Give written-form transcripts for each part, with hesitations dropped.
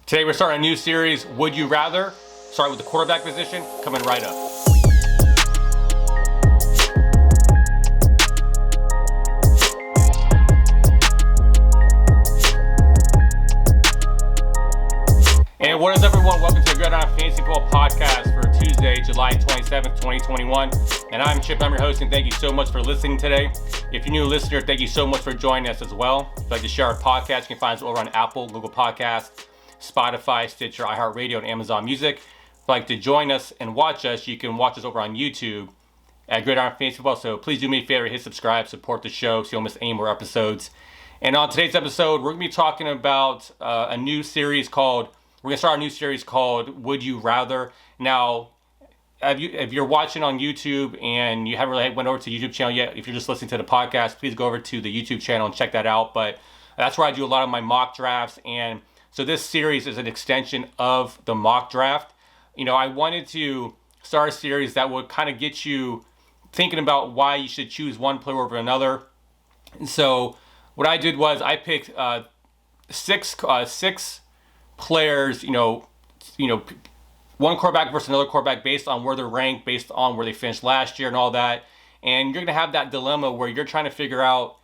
Today we're starting a new series, Would You Rather? Start with the quarterback position, coming right up. And what is up, everyone? Welcome to the Gridiron Fantasy Football podcast for Tuesday, July 27th, 2021. And I'm Chip, I'm your host, and thank you so much for listening today. If you're a new listener, thank you so much for joining us as well. If you'd like to share our podcast, you can find us over on Apple, Google Podcasts, Spotify, Stitcher, iHeartRadio, and Amazon Music. If you'd like to join us and watch us, you can watch us over on YouTube at Gridiron Fantasy Football. So please do me a favor, hit subscribe, support the show so you don't miss any more episodes. And on today's episode, we're going to be talking about a new series called, we're going to start a new series called Would You Rather. Now, if you're watching on YouTube and you haven't really went over to the YouTube channel yet, if you're just listening to the podcast, please go over to the YouTube channel and check that out. But that's where I do a lot of my mock drafts, and so this series is an extension of the mock draft. You know, I wanted to start a series that would kind of get you thinking about why you should choose one player over another. And so what I did was I picked six players, one quarterback versus another quarterback based on where they're ranked, based on where they finished last year and all that. And you're going to have that dilemma where you're trying to figure out,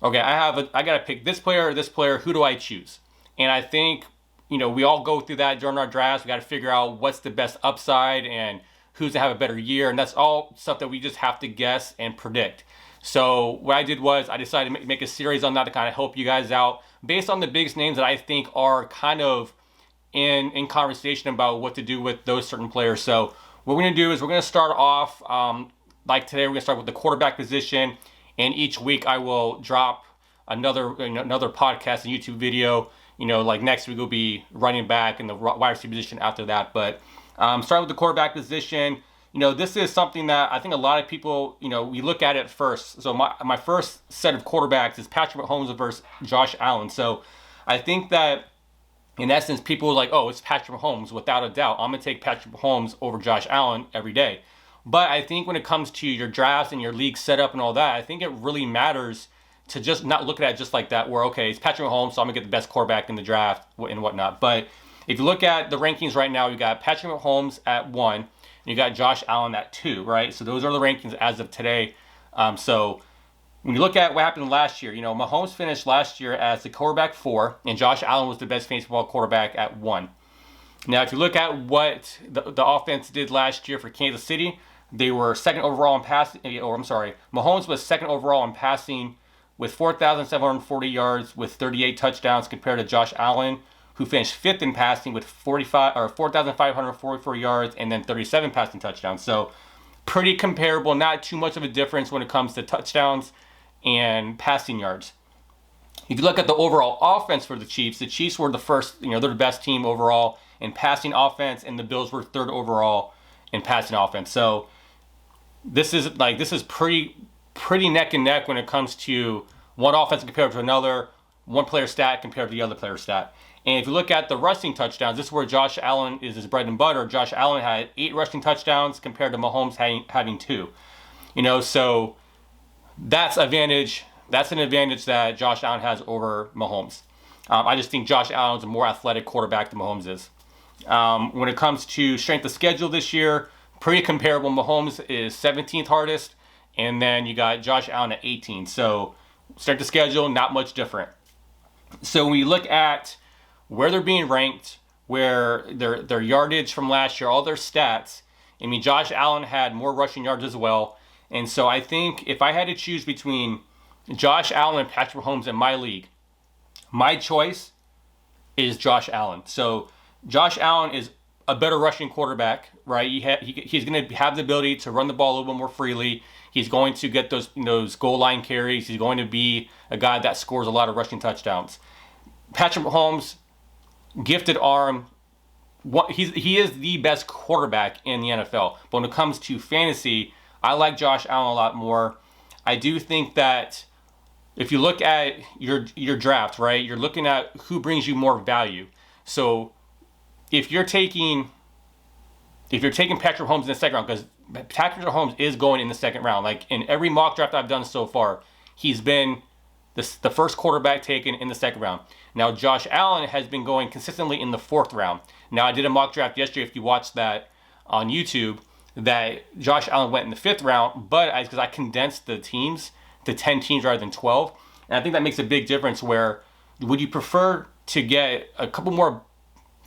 okay, I got to pick this player or this player. Who do I choose? And I think, we all go through that during our drafts. We got to figure out what's the best upside and who's to have a better year. And that's all stuff that we just have to guess and predict. So what I did was I decided to make a series on that to kind of help you guys out based on the biggest names that I think are kind of in conversation about what to do with those certain players. So what we're going to do is we're going to start off, like today, we're going to start with the quarterback position. And each week I will drop another podcast and YouTube video. Like next week will be running back and the wide receiver position after that. But starting with the quarterback position, this is something that I think a lot of people, we look at it first. So my first set of quarterbacks is Patrick Mahomes versus Josh Allen. So I think that in essence, people are like, oh, it's Patrick Mahomes, without a doubt. I'm going to take Patrick Mahomes over Josh Allen every day. But I think when it comes to your drafts and your league setup and all that, I think it really matters to just not look at it just like that, where, okay, it's Patrick Mahomes, so I'm going to get the best quarterback in the draft and whatnot. But if you look at the rankings right now, you got Patrick Mahomes at 1, and you got Josh Allen at 2, right? So those are the rankings as of today. So when you look at what happened last year, Mahomes finished last year as the quarterback 4, and Josh Allen was the best fantasy football quarterback at 1. Now, if you look at what the offense did last year for Kansas City, they were second overall in passing, Mahomes was second overall in passing with 4,740 yards with 38 touchdowns compared to Josh Allen, who finished 5th in passing with 4,544 yards and then 37 passing touchdowns. So pretty comparable, not too much of a difference when it comes to touchdowns and passing yards. If you look at the overall offense for the Chiefs were the first, they're the best team overall in passing offense, and the Bills were 3rd overall in passing offense. So this is pretty neck and neck when it comes to one offense compared to another, one player stat compared to the other player stat. And if you look at the rushing touchdowns, this is where Josh Allen is his bread and butter. Josh Allen had 8 rushing touchdowns compared to Mahomes having 2. So that's advantage. That's an advantage that Josh Allen has over Mahomes. I just think Josh Allen is a more athletic quarterback than Mahomes is. When it comes to strength of schedule this year, pretty comparable. Mahomes is 17th hardest, and then you got Josh Allen at 18. So strength of schedule, not much different. So when you look at where they're being ranked, where their yardage from last year, all their stats, Josh Allen had more rushing yards as well. And so I think if I had to choose between Josh Allen and Patrick Mahomes in my league, my choice is Josh Allen. So Josh Allen is a better rushing quarterback, right? He's going to have the ability to run the ball a little bit more freely. He's going to get those goal line carries. He's going to be a guy that scores a lot of rushing touchdowns. Patrick Mahomes, gifted arm. He is the best quarterback in the NFL. But when it comes to fantasy, I like Josh Allen a lot more. I do think that if you look at your draft, right, you're looking at who brings you more value. So if you're taking Patrick Mahomes in the second round, because Patrick Mahomes is going in the second round. Like in every mock draft I've done so far, he's been the first quarterback taken in the second round. Now, Josh Allen has been going consistently in the fourth round. Now, I did a mock draft yesterday, if you watched that on YouTube, that Josh Allen went in the fifth round, but because I condensed the teams to 10 teams rather than 12. And I think that makes a big difference where would you prefer to get a couple more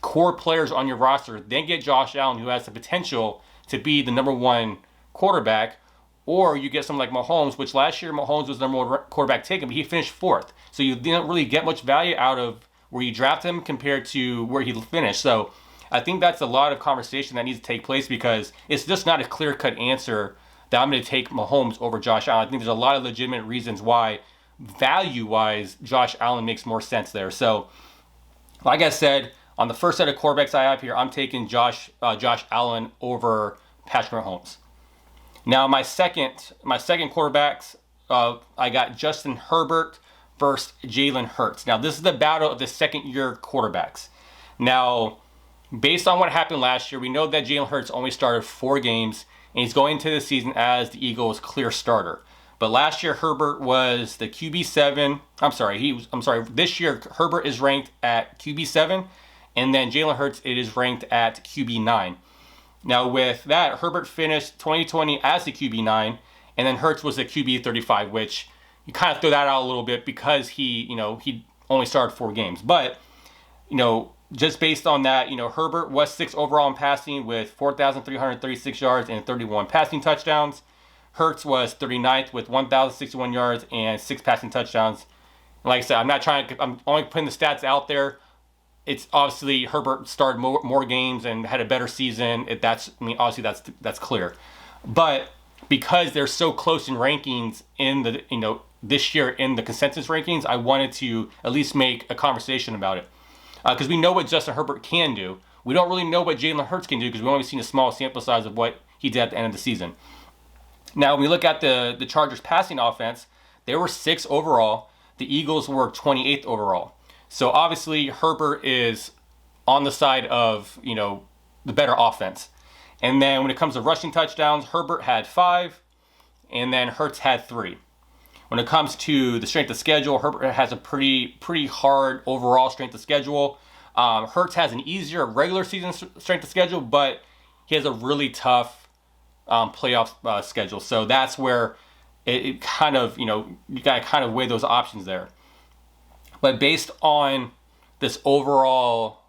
core players on your roster, then get Josh Allen, who has the potential to be the number one quarterback, or you get someone like Mahomes, which last year Mahomes was the number one quarterback taken, but he finished fourth. So you didn't really get much value out of where you draft him compared to where he finished. So I think that's a lot of conversation that needs to take place because it's just not a clear-cut answer that I'm going to take Mahomes over Josh Allen. I think there's a lot of legitimate reasons why, value-wise, Josh Allen makes more sense there. So, like I said, on the first set of quarterbacks I have here, I'm taking Josh Allen over Patrick Mahomes. Now, my second quarterbacks, I got Justin Herbert versus Jalen Hurts. Now, this is the battle of the second-year quarterbacks. Now, based on what happened last year, we know that Jalen Hurts only started 4 games, and he's going into the season as the Eagles' clear starter. But last year, Herbert was the QB7. This year, Herbert is ranked at QB7, and then Jalen Hurts, it is ranked at QB9. Now, with that, Herbert finished 2020 as the QB9, and then Hurts was the QB35, which you kind of throw that out a little bit because he only started 4 games. But, just based on that, Herbert was 6th overall in passing with 4,336 yards and 31 passing touchdowns. Hurts was 39th with 1,061 yards and 6 passing touchdowns. And like I said, I'm only putting the stats out there. It's obviously Herbert started more games and had a better season. Obviously that's clear. But because they're so close in rankings in the this year in the consensus rankings, I wanted to at least make a conversation about it. Because we know what Justin Herbert can do. We don't really know what Jalen Hurts can do because we've only seen a small sample size of what he did at the end of the season. Now, when we look at the Chargers passing offense, they were 6th overall. The Eagles were 28th overall. So obviously, Herbert is on the side of, the better offense. And then when it comes to rushing touchdowns, Herbert had 5, and then Hurts had 3. When it comes to the strength of schedule, Herbert has a pretty hard overall strength of schedule. Hurts has an easier regular season strength of schedule, but he has a really tough playoff schedule. So that's where it kind of, you got to kind of weigh those options there. But based on this overall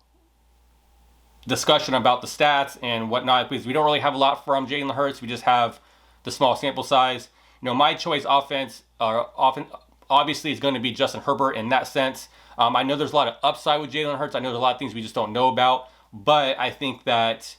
discussion about the stats and whatnot, because we don't really have a lot from Jalen Hurts, we just have the small sample size. My choice offense obviously is going to be Justin Herbert in that sense. I know there's a lot of upside with Jalen Hurts. I know there's a lot of things we just don't know about. But I think that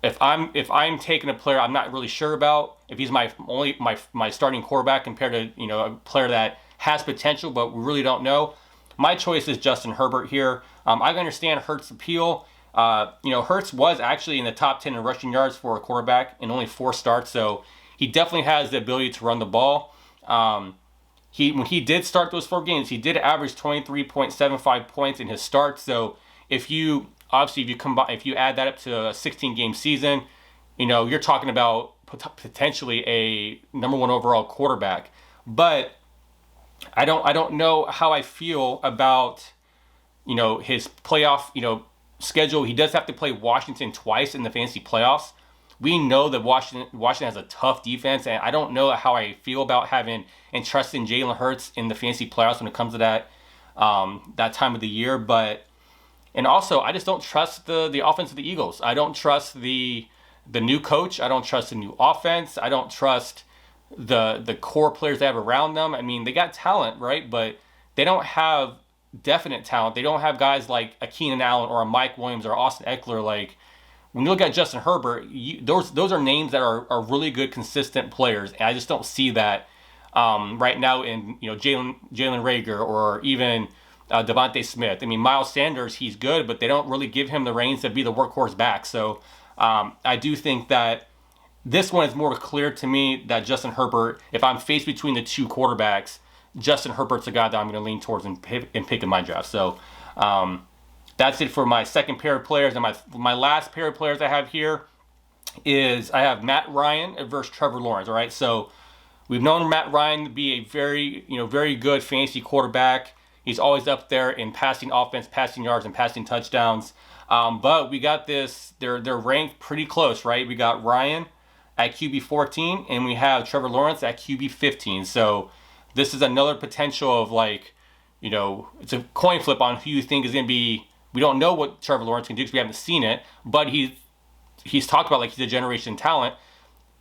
if I'm taking a player I'm not really sure about, if he's my starting quarterback compared to a player that has potential but we really don't know, my choice is Justin Herbert here. I understand Hurts' appeal. Hurts was actually in the top 10 in rushing yards for a quarterback in only 4 starts, so he definitely has the ability to run the ball. When he did start those 4 games, he did average 23.75 points in his start. So if you add that up to a 16-game season, you're talking about potentially a number 1 overall quarterback. But I don't know how I feel about his playoff schedule. He does have to play Washington twice in the fantasy playoffs. We know that Washington has a tough defense, and I don't know how I feel about having and trusting Jalen Hurts in the fantasy playoffs when it comes to that time of the year. And also, I just don't trust the offense of the Eagles. I don't trust the new coach. I don't trust the new offense. I don't trust the core players they have around them. I mean, they got talent, right? But they don't have definite talent. They don't have guys like a Keenan Allen or a Mike Williams or Austin Eckler. Like, when you look at Justin Herbert, those are names that are really good, consistent players, and I just don't see that right now in Jalen Reagor or even Devontae Smith. I mean, Miles Sanders, he's good, but they don't really give him the reins to be the workhorse back. So I do think that this one is more clear to me that Justin Herbert, if I'm faced between the 2 quarterbacks, Justin Herbert's the guy that I'm going to lean towards and pick in my draft. So that's it for my second pair of players. And my last pair of players I have here is I have Matt Ryan versus Trevor Lawrence. All right, so we've known Matt Ryan to be a very good fantasy quarterback. He's always up there in passing offense, passing yards, and passing touchdowns. But we got this, they're ranked pretty close, right? We got Ryan at QB 14, and we have Trevor Lawrence at QB 15. So this is another potential of like, it's a coin flip on who you think is going to be. We don't know what Trevor Lawrence can do because we haven't seen it, but he's talked about like he's a generation talent.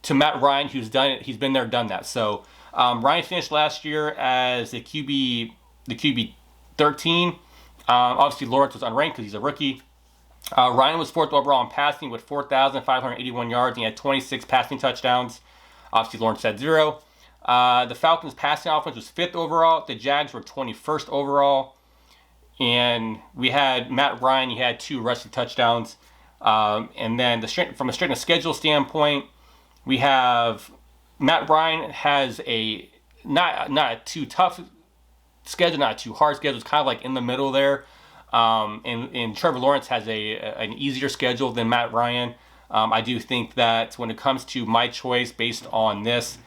To Matt Ryan, who's done it, he's been there, done that. So Ryan finished last year as the QB 13. Obviously Lawrence was unranked because he's a rookie. Ryan was 4th overall in passing with 4,581 yards, and he had 26 passing touchdowns. Obviously Lawrence had 0. The Falcons' passing offense was 5th overall. The Jags were 21st overall. And we had Matt Ryan, he had 2 rushing touchdowns. And then from a strength of schedule standpoint, we have Matt Ryan has a not a too tough schedule, not a too hard schedule. It's kind of like in the middle there. And Trevor Lawrence has an easier schedule than Matt Ryan. I do think that when it comes to my choice based on this,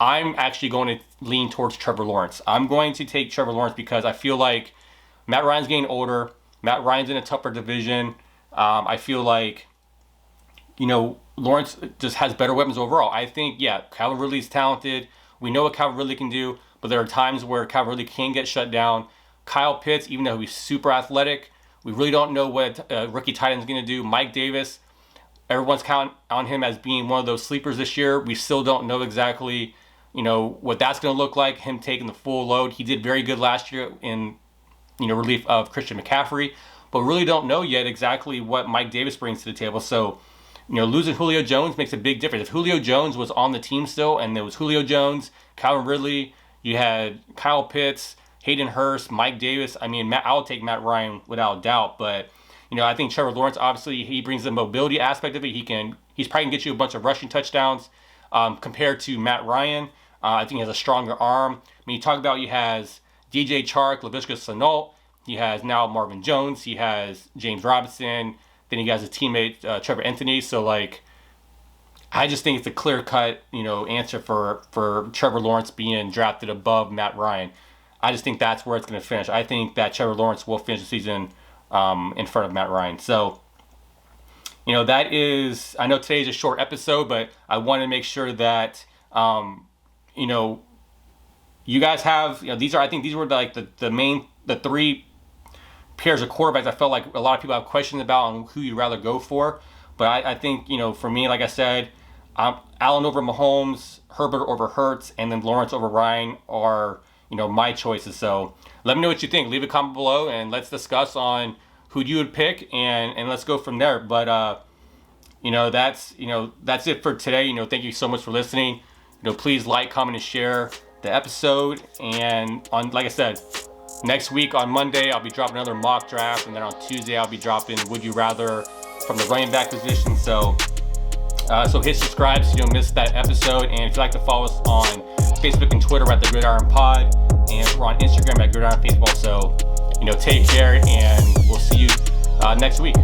I'm actually going to lean towards Trevor Lawrence. I'm going to take Trevor Lawrence because I feel like Matt Ryan's getting older. Matt Ryan's in a tougher division. I feel like, Lawrence just has better weapons overall. I think, Calvin Ridley's talented. We know what Calvin Ridley can do, but there are times where Calvin Ridley can get shut down. Kyle Pitts, even though he's super athletic, we really don't know what rookie tight end is going to do. Mike Davis, everyone's counting on him as being one of those sleepers this year. We still don't know exactly, what that's going to look like, him taking the full load. He did very good last year in, relief of Christian McCaffrey, but really don't know yet exactly what Mike Davis brings to the table. So, losing Julio Jones makes a big difference. If Julio Jones was on the team still, and there was Julio Jones, Calvin Ridley, you had Kyle Pitts, Hayden Hurst, Mike Davis. I mean, I'll take Matt Ryan without a doubt. But, I think Trevor Lawrence, obviously, he brings the mobility aspect of it. He's probably going to get you a bunch of rushing touchdowns compared to Matt Ryan. I think he has a stronger arm. I mean, you talk about he has DJ Chark, Laviska Shenault. He has now Marvin Jones. He has James Robinson. Then he has his teammate, Trevor Anthony. So, I just think it's a clear-cut, answer for Trevor Lawrence being drafted above Matt Ryan. I just think that's where it's going to finish. I think that Trevor Lawrence will finish the season in front of Matt Ryan. So, that is, I know today's a short episode, but I want to make sure that, you guys have, I think these were the 3 pairs of quarterbacks I felt like a lot of people have questions about on who you'd rather go for. But I think, for me, like I said, Allen over Mahomes, Herbert over Hurts, and then Lawrence over Ryan are, my choices. So let me know what you think. Leave a comment below and let's discuss on who you would pick and let's go from there. But, that's it for today. Thank you so much for listening. Please like, comment, and share the episode. And like I said, next week on Monday, I'll be dropping another mock draft. And then on Tuesday, I'll be dropping Would You Rather from the running back position. So hit subscribe so you don't miss that episode. And if you'd like to follow us on Facebook and Twitter at the Gridiron Pod, and we're on Instagram at Gridiron Football. So, take care, and we'll see you next week.